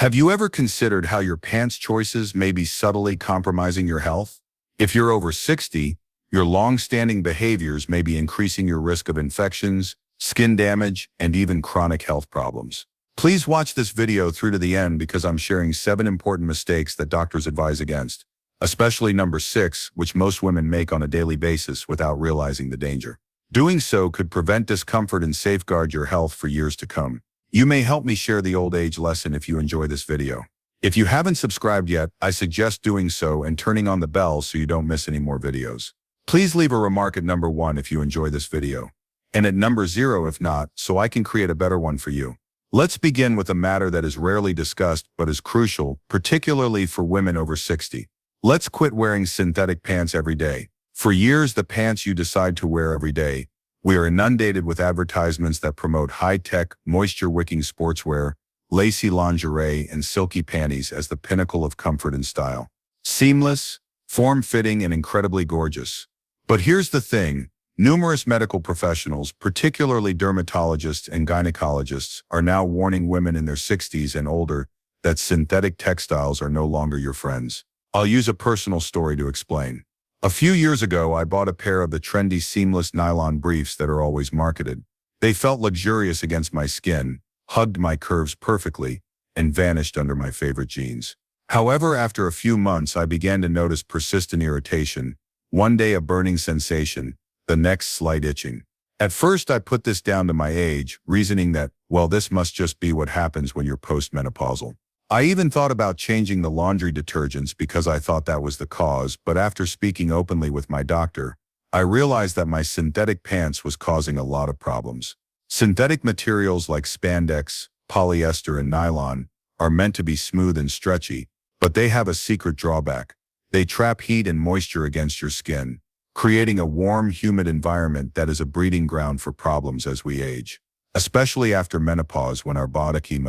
Have you ever considered how your pants choices may be subtly compromising your health? If you're over 60, your long-standing behaviors may be increasing your risk of infections, skin damage, and even chronic health problems. Please watch this video through to the end because I'm sharing 7 important mistakes that doctors advise against, especially number 6, which most women make on a daily basis without realizing the danger. Doing so could prevent discomfort and safeguard your health for years to come. You may help me share the old age lesson if you enjoy this video. If you haven't subscribed yet, I suggest doing so and turning on the bell so you don't miss any more videos. Please leave a remark at number 1 if you enjoy this video, and at number 0 if not, so I can create a better one for you. Let's begin with a matter that is rarely discussed but is crucial, particularly for women over 60. Let's quit wearing synthetic pants every day. For years, the pants you decide to wear every day. We are inundated with advertisements that promote high-tech, moisture-wicking sportswear, lacy lingerie, and silky panties as the pinnacle of comfort and style. Seamless, form-fitting, and incredibly gorgeous. But here's the thing. Numerous medical professionals, particularly dermatologists and gynecologists, are now warning women in their 60s and older that synthetic textiles are no longer your friends. I'll use a personal story to explain. A few years ago, I bought a pair of the trendy seamless nylon briefs that are always marketed. They felt luxurious against my skin, hugged my curves perfectly, and vanished under my favorite jeans. However, after a few months, I began to notice persistent irritation. One day a burning sensation, the next slight itching. At first, I put this down to my age, reasoning that, well, this must just be what happens when you're postmenopausal. I even thought about changing the laundry detergents because I thought that was the cause, but after speaking openly with my doctor, I realized that my synthetic pants was causing a lot of problems. Synthetic materials like spandex, polyester, and nylon are meant to be smooth and stretchy, but they have a secret drawback. They trap heat and moisture against your skin, creating a warm, humid environment that is a breeding ground for problems as we age, especially after menopause when our body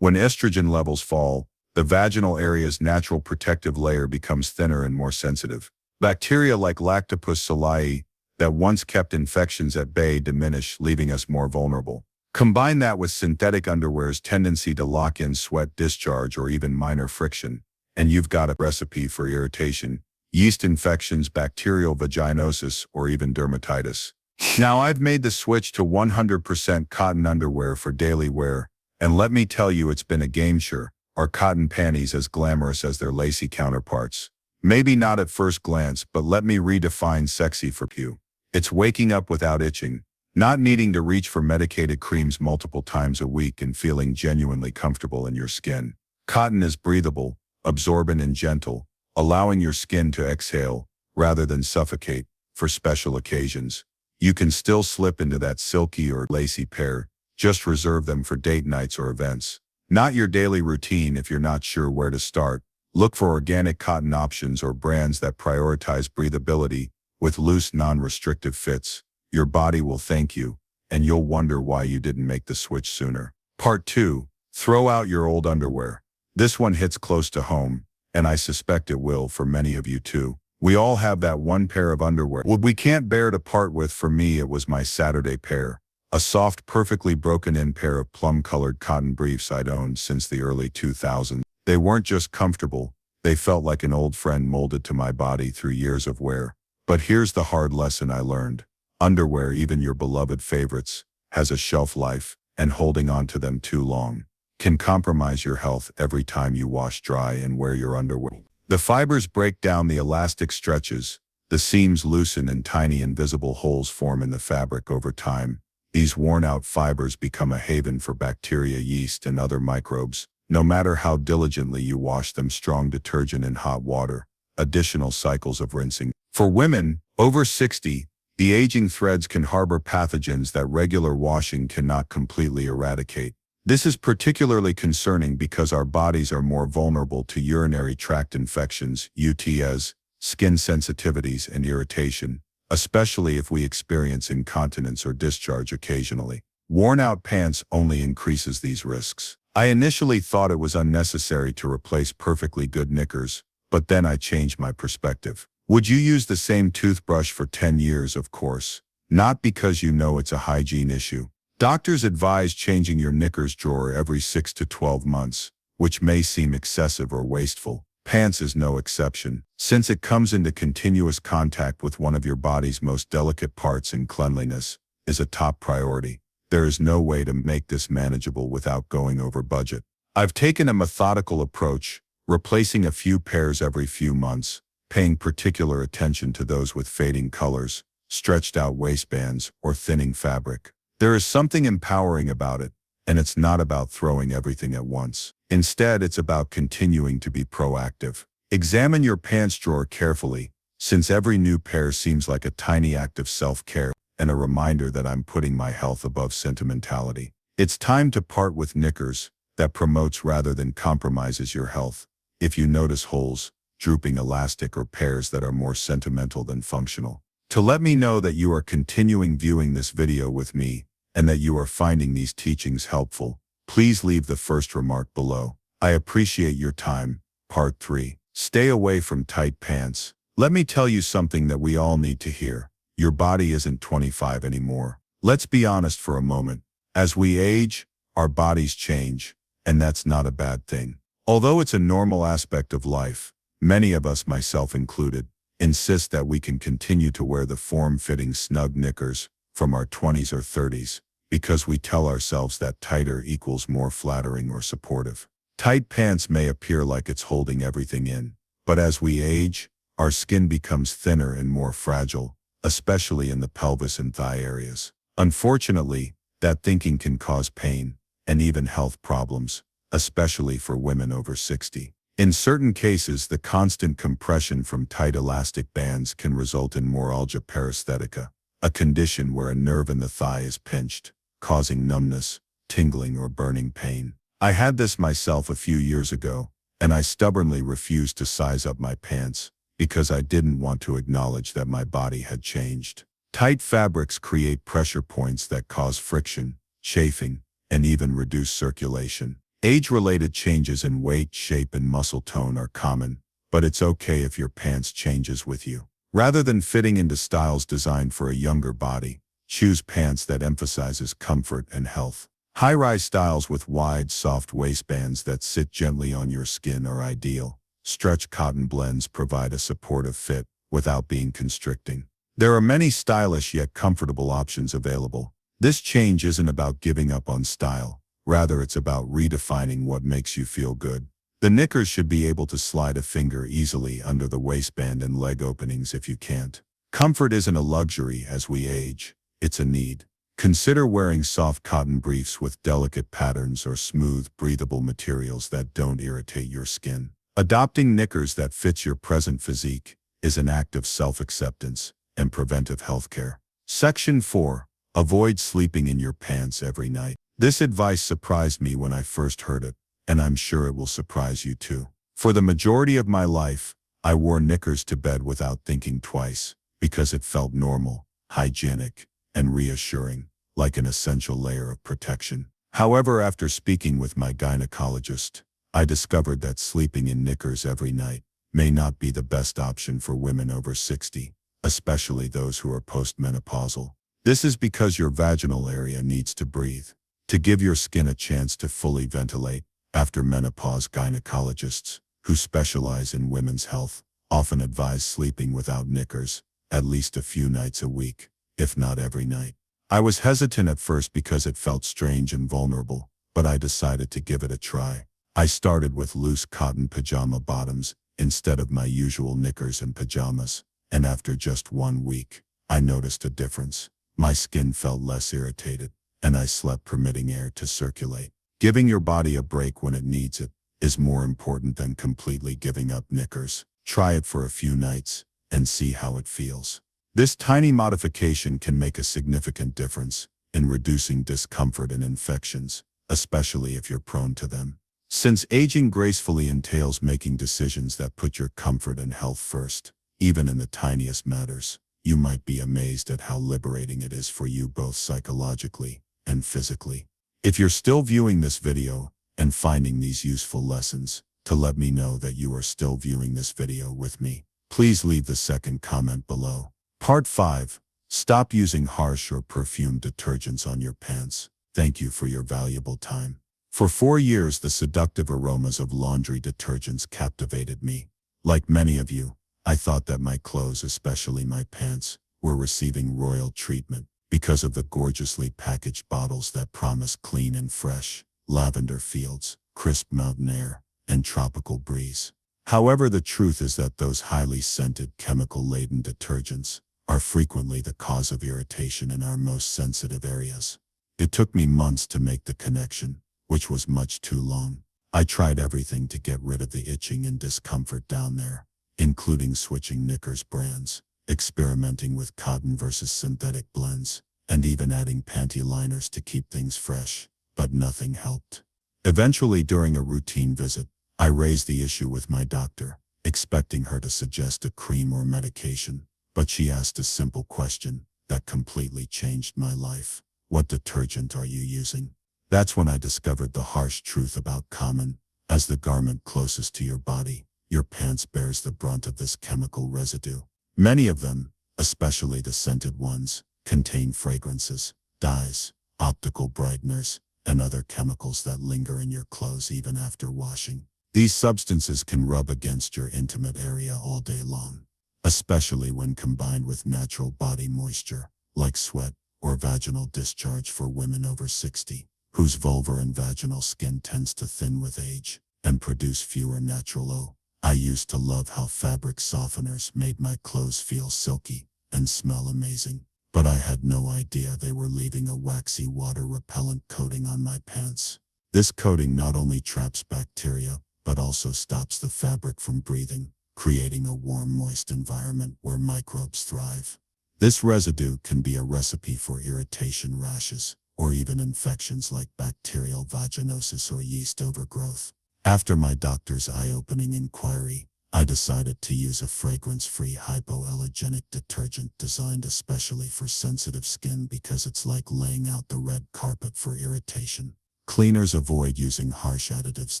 When estrogen levels fall, the vaginal area's natural protective layer becomes thinner and more sensitive. Bacteria like Lactopus solai that once kept infections at bay diminish, leaving us more vulnerable. Combine that with synthetic underwear's tendency to lock in sweat discharge or even minor friction, and you've got a recipe for irritation, yeast infections, bacterial vaginosis, or even dermatitis. Now, I've made the switch to 100% cotton underwear for daily wear, and let me tell you, it's been a game changer. Are cotton panties as glamorous as their lacy counterparts? Maybe not at first glance, but let me redefine sexy for you. It's waking up without itching, not needing to reach for medicated creams multiple times a week, and feeling genuinely comfortable in your skin. Cotton is breathable, absorbent, and gentle, allowing your skin to exhale rather than suffocate. For special occasions, you can still slip into that silky or lacy pair. Just reserve them for date nights or events. Not your daily routine. If you're not sure where to start, look for organic cotton options or brands that prioritize breathability with loose, non-restrictive fits. Your body will thank you, and you'll wonder why you didn't make the switch sooner. Part 2. Throw out your old underwear. This one hits close to home, and I suspect it will for many of you too. We all have that one pair of underwear we can't bear to part with. For me, it was my Saturday pair. A soft, perfectly broken-in pair of plum-colored cotton briefs I'd owned since the early 2000s. They weren't just comfortable, they felt like an old friend molded to my body through years of wear. But here's the hard lesson I learned. Underwear, even your beloved favorites, has a shelf life, and holding on to them too long can compromise your health every time you wash, dry, and wear your underwear. The fibers break down, the elastic stretches, the seams loosen, and tiny invisible holes form in the fabric over time. These worn-out fibers become a haven for bacteria, yeast, and other microbes. No matter how diligently you wash them, strong detergent and hot water, additional cycles of rinsing. For women over 60, the aging threads can harbor pathogens that regular washing cannot completely eradicate. This is particularly concerning because our bodies are more vulnerable to urinary tract infections, UTIs, skin sensitivities, and irritation, especially if we experience incontinence or discharge occasionally. Worn-out pants only increases these risks. I initially thought it was unnecessary to replace perfectly good knickers, but then I changed my perspective. Would you use the same toothbrush for 10 years? Of course. Not because you know it's a hygiene issue. Doctors advise changing your knickers drawer every 6 to 12 months. which may seem excessive or wasteful. Pants is no exception, since it comes into continuous contact with one of your body's most delicate parts, and cleanliness is a top priority. There is no way to make this manageable without going over budget. I've taken a methodical approach, replacing a few pairs every few months, paying particular attention to those with fading colors, stretched out waistbands, or thinning fabric. There is something empowering about it, and it's not about throwing everything at once. Instead, it's about continuing to be proactive. Examine your pants drawer carefully, since every new pair seems like a tiny act of self-care and a reminder that I'm putting my health above sentimentality. It's time to part with knickers that promotes rather than compromises your health. If you notice holes, drooping elastic, or pairs that are more sentimental than functional, to let me know that you are continuing viewing this video with me and that you are finding these teachings helpful, please leave the first remark below. I appreciate your time. Part 3. Stay away from tight pants. Let me tell you something that we all need to hear. Your body isn't 25 anymore. Let's be honest for a moment. As we age, our bodies change, and that's not a bad thing. Although it's a normal aspect of life, many of us, myself included, insist that we can continue to wear the form-fitting snug knickers from our 20s or 30s, because we tell ourselves that tighter equals more flattering or supportive. Tight pants may appear like it's holding everything in, but as we age, our skin becomes thinner and more fragile, especially in the pelvis and thigh areas. Unfortunately, that thinking can cause pain and even health problems, especially for women over 60. In certain cases, the constant compression from tight elastic bands can result in myalgia paresthetica, a condition where a nerve in the thigh is pinched, causing numbness, tingling, or burning pain. I had this myself a few years ago, and I stubbornly refused to size up my pants because I didn't want to acknowledge that my body had changed. Tight fabrics create pressure points that cause friction, chafing, and even reduce circulation. Age-related changes in weight, shape, and muscle tone are common, but it's okay if your pants changes with you. Rather than fitting into styles designed for a younger body, choose pants that emphasizes comfort and health. High-rise styles with wide, soft waistbands that sit gently on your skin are ideal. Stretch cotton blends provide a supportive fit without being constricting. There are many stylish yet comfortable options available. This change isn't about giving up on style. Rather, it's about redefining what makes you feel good. The knickers should be able to slide a finger easily under the waistband and leg openings if you can't. Comfort isn't a luxury as we age, it's a need. Consider wearing soft cotton briefs with delicate patterns or smooth, breathable materials that don't irritate your skin. Adopting knickers that fits your present physique is an act of self-acceptance and preventive healthcare. Section 4. Avoid sleeping in your pants every night. This advice surprised me when I first heard it, and I'm sure it will surprise you too. For the majority of my life, I wore knickers to bed without thinking twice, because it felt normal, hygienic, and reassuring, like an essential layer of protection. However, after speaking with my gynecologist, I discovered that sleeping in knickers every night may not be the best option for women over 60, especially those who are postmenopausal. This is because your vaginal area needs to breathe. To give your skin a chance to fully ventilate, after menopause, gynecologists, who specialize in women's health, often advise sleeping without knickers, at least a few nights a week, if not every night. I was hesitant at first because it felt strange and vulnerable, but I decided to give it a try. I started with loose cotton pajama bottoms instead of my usual knickers and pajamas, and after just 1 week, I noticed a difference. My skin felt less irritated, and I slept permitting air to circulate. Giving your body a break when it needs it is more important than completely giving up knickers. Try it for a few nights and see how it feels. This tiny modification can make a significant difference in reducing discomfort and infections, especially if you're prone to them. Since aging gracefully entails making decisions that put your comfort and health first, even in the tiniest matters, you might be amazed at how liberating it is for you both psychologically and physically. If you're still viewing this video and finding these useful lessons, to let me know that you are still viewing this video with me, please leave the second comment below. Part 5. Stop using harsh or perfumed detergents on your pants. Thank you for your valuable time. For 4 years, the seductive aromas of laundry detergents captivated me. Like many of you, I thought that my clothes, especially my pants, were receiving royal treatment because of the gorgeously packaged bottles that promise clean and fresh, lavender fields, crisp mountain air, and tropical breeze. However, the truth is that those highly scented, chemical-laden detergents are frequently the cause of irritation in our most sensitive areas. It took me months to make the connection, which was much too long. I tried everything to get rid of the itching and discomfort down there, including switching knickers brands, experimenting with cotton versus synthetic blends, and even adding panty liners to keep things fresh, but nothing helped. Eventually, during a routine visit, I raised the issue with my doctor, expecting her to suggest a cream or medication, but she asked a simple question that completely changed my life. What detergent are you using? That's when I discovered the harsh truth about common. As the garment closest to your body, your pants bears the brunt of this chemical residue. Many of them, especially the scented ones, contain fragrances, dyes, optical brighteners, and other chemicals that linger in your clothes even after washing. These substances can rub against your intimate area all day long, especially when combined with natural body moisture, like sweat or vaginal discharge for women over 60. Whose vulvar and vaginal skin tends to thin with age and produce fewer natural O. I used to love how fabric softeners made my clothes feel silky and smell amazing, but I had no idea they were leaving a waxy water-repellent coating on my pants. This coating not only traps bacteria, but also stops the fabric from breathing, creating a warm, moist environment where microbes thrive. This residue can be a recipe for irritation, rashes, or even infections like bacterial vaginosis or yeast overgrowth. After my doctor's eye-opening inquiry, I decided to use a fragrance-free hypoallergenic detergent designed especially for sensitive skin because it's like laying out the red carpet for irritation. Cleaners avoid using harsh additives,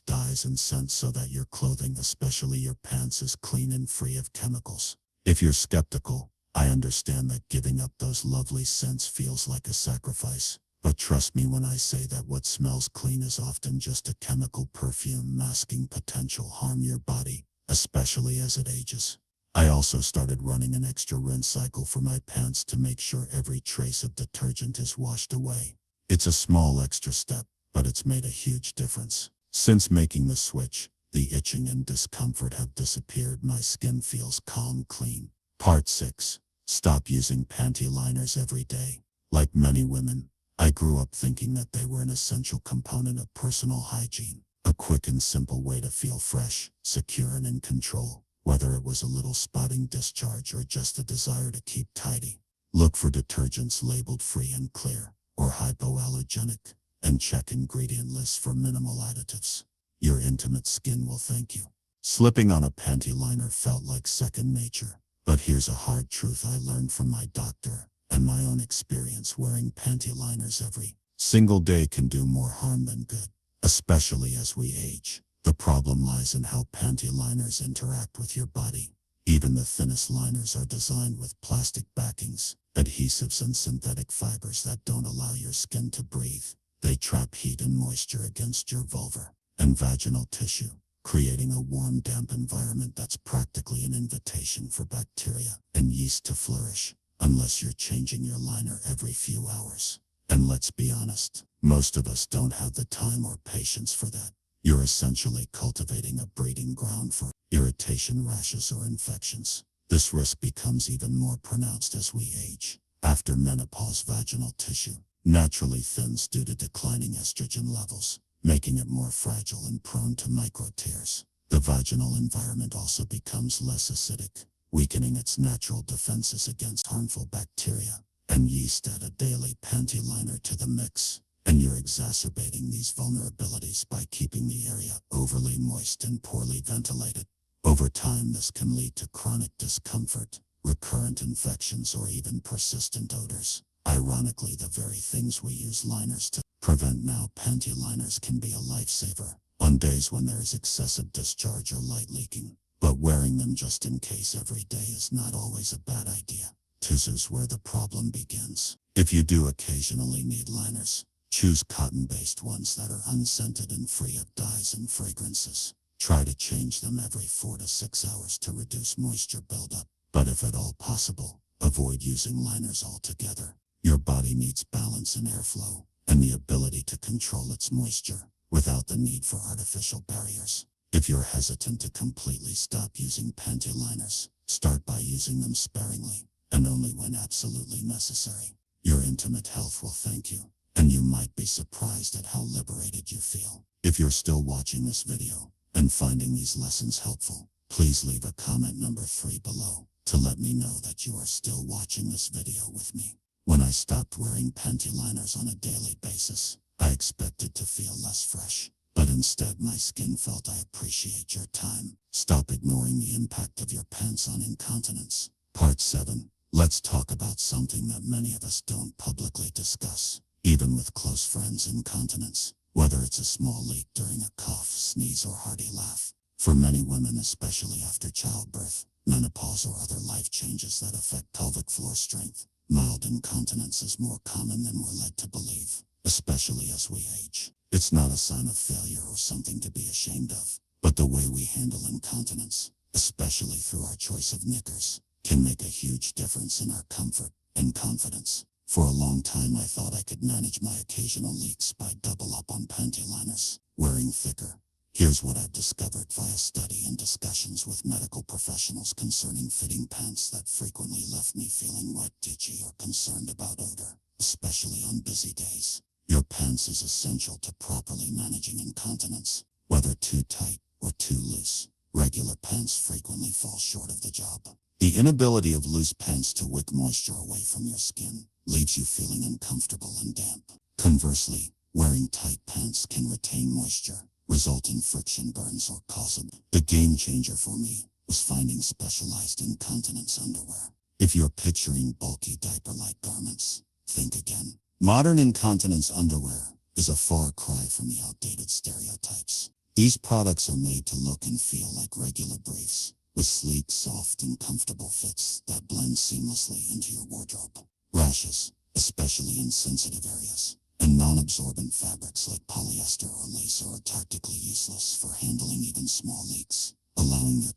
dyes, and scents so that your clothing, especially your pants, is clean and free of chemicals. If you're skeptical, I understand that giving up those lovely scents feels like a sacrifice. But trust me when I say that what smells clean is often just a chemical perfume masking potential harm your body, especially as it ages. I also started running an extra rinse cycle for my pants to make sure every trace of detergent is washed away. It's a small extra step, but it's made a huge difference. Since making the switch, the itching and discomfort have disappeared. My skin feels calm, clean. Part 6. Stop using panty liners every day. Like many women, I grew up thinking that they were an essential component of personal hygiene, a quick and simple way to feel fresh, secure, and in control, whether it was a little spotting discharge or just a desire to keep tidy. Look for detergents labeled free and clear, or hypoallergenic, and check ingredient lists for minimal additives. Your intimate skin will thank you. Slipping on a panty liner felt like second nature, but here's a hard truth I learned from my doctor and my own experience. Wearing panty liners every single day can do more harm than good, especially as we age. The problem lies in how panty liners interact with your body. Even the thinnest liners are designed with plastic backings, adhesives, and synthetic fibers that don't allow your skin to breathe. They trap heat and moisture against your vulvar and vaginal tissue, creating a warm, damp environment that's practically an invitation for bacteria and yeast to flourish, unless you're changing your liner every few hours. And let's be honest, most of us don't have the time or patience for that. You're essentially cultivating a breeding ground for irritation, rashes, or infections. This risk becomes even more pronounced as we age. After menopause, vaginal tissue naturally thins due to declining estrogen levels, making it more fragile and prone to micro tears. The vaginal environment also becomes less acidic, weakening its natural defenses against harmful bacteria and yeast. Add a daily panty liner to the mix, and you're exacerbating these vulnerabilities by keeping the area overly moist and poorly ventilated. Over time, this can lead to chronic discomfort, recurrent infections, or even persistent odors. Ironically, the very things we use liners to prevent, now panty liners can be a lifesaver on days when there is excessive discharge or light leaking. But wearing them just in case every day is not always a bad idea. This is where the problem begins. If you do occasionally need liners, Choose cotton-based ones that are unscented and free of dyes and fragrances. Try to change them every 4 to 6 hours to reduce moisture buildup. But if at all possible, avoid using liners altogether. Your body needs balance and airflow, and the ability to control its moisture, without the need for artificial barriers. If you're hesitant to completely stop using panty liners, start by using them sparingly, and only when absolutely necessary. Your intimate health will thank you, and you might be surprised at how liberated you feel. If you're still watching this video, and finding these lessons helpful, please leave a comment number 3 below, to let me know that you are still watching this video with me. When I stopped wearing panty liners on a daily basis, I expected to feel less fresh, but instead my skin felt I appreciate your time. Stop ignoring the impact of your pants on incontinence. Part 7. Let's talk about something that many of us don't publicly discuss, even with close friends: incontinence. Whether it's a small leak during a cough, sneeze, or hearty laugh. For many women, especially after childbirth, menopause, or other life changes that affect pelvic floor strength, mild incontinence is more common than we're led to believe, especially as we age. It's not a sign of failure or something to be ashamed of, but the way we handle incontinence, especially through our choice of knickers, can make a huge difference in our comfort and confidence. For a long time, I thought I could manage my occasional leaks by double up on panty liners, wearing thicker. Here's what I've discovered via study and discussions with medical professionals concerning fitting pants that frequently left me feeling wet, itchy, or concerned about odor, especially on busy days. Your pants is essential to properly managing incontinence. Whether too tight or too loose, regular pants frequently fall short of the job. The inability of loose pants to wick moisture away from your skin leaves you feeling uncomfortable and damp. Conversely, wearing tight pants can retain moisture, result in friction burns, or cause a... The game changer for me was finding specialized incontinence underwear. If you're picturing bulky diaper-like garments, think again. Modern incontinence underwear is a far cry from the outdated stereotypes. These products are made to look and feel like regular briefs, with sleek, soft, and comfortable fits that blend seamlessly into your wardrobe. Rashes, especially in sensitive areas, and non-absorbent fabrics like polyester or lace are tactically useless for handling even small leaks. Allowing their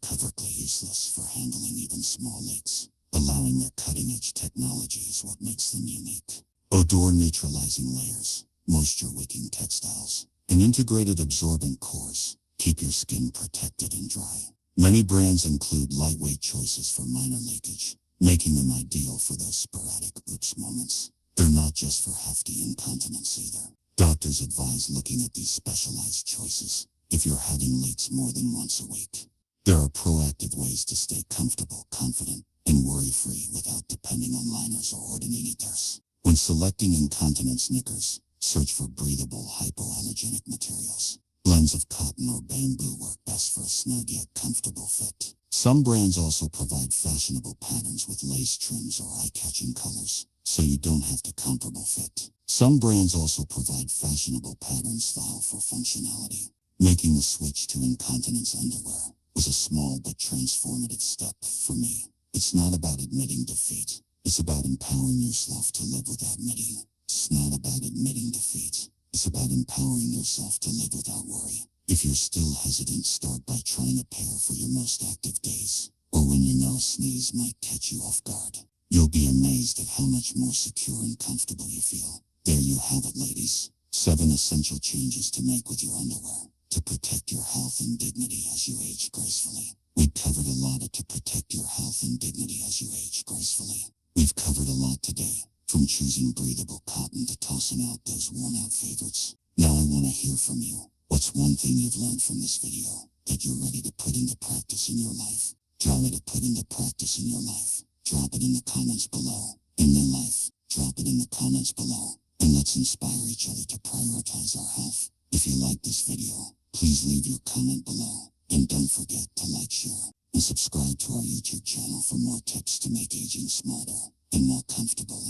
cutting-edge technology is what makes them unique. Odor-neutralizing layers, moisture-wicking textiles, and integrated absorbent cores keep your skin protected and dry. Many brands include lightweight choices for minor leakage, making them ideal for those sporadic oops moments. They're not just for hefty incontinence either. Doctors advise looking at these specialized choices if you're having leaks more than once a week. There are proactive ways to stay comfortable, confident, and worry-free without depending on liners or ordinators. When selecting incontinence knickers, search for breathable, hypoallergenic materials. Blends of cotton or bamboo work best for a snug yet comfortable fit. Some brands also provide fashionable patterns with lace trims or eye-catching colors, so you don't have to comfortable fit. Some brands also provide fashionable pattern style for functionality. Making the switch to incontinence underwear was a small but transformative step for me. It's not about admitting defeat. It's about empowering yourself to live without admitting. It's not about admitting defeat. It's about empowering yourself to live without worry. If you're still hesitant, start by trying a pair for your most active days, or when you know a sneeze might catch you off guard. You'll be amazed at how much more secure and comfortable you feel. There you have it, ladies. 7 essential changes to make with your underwear to protect your health and dignity as you age gracefully. We've covered a lot to protect your health and dignity as you age gracefully. We've covered a lot today, from choosing breathable cotton to tossing out those worn-out favorites. Now I want to hear from you. What's one thing you've learned from this video that you're ready to put into practice in your life? Drop it in the comments below. In their life, drop it in the comments below. And let's inspire each other to prioritize our health. If you like this video, please leave your comment below. And don't forget to like, share, and subscribe to our YouTube channel for more tips to make aging smarter and more comfortable.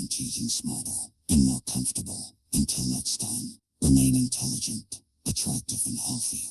Until next time, remain intelligent, attractive, and healthy.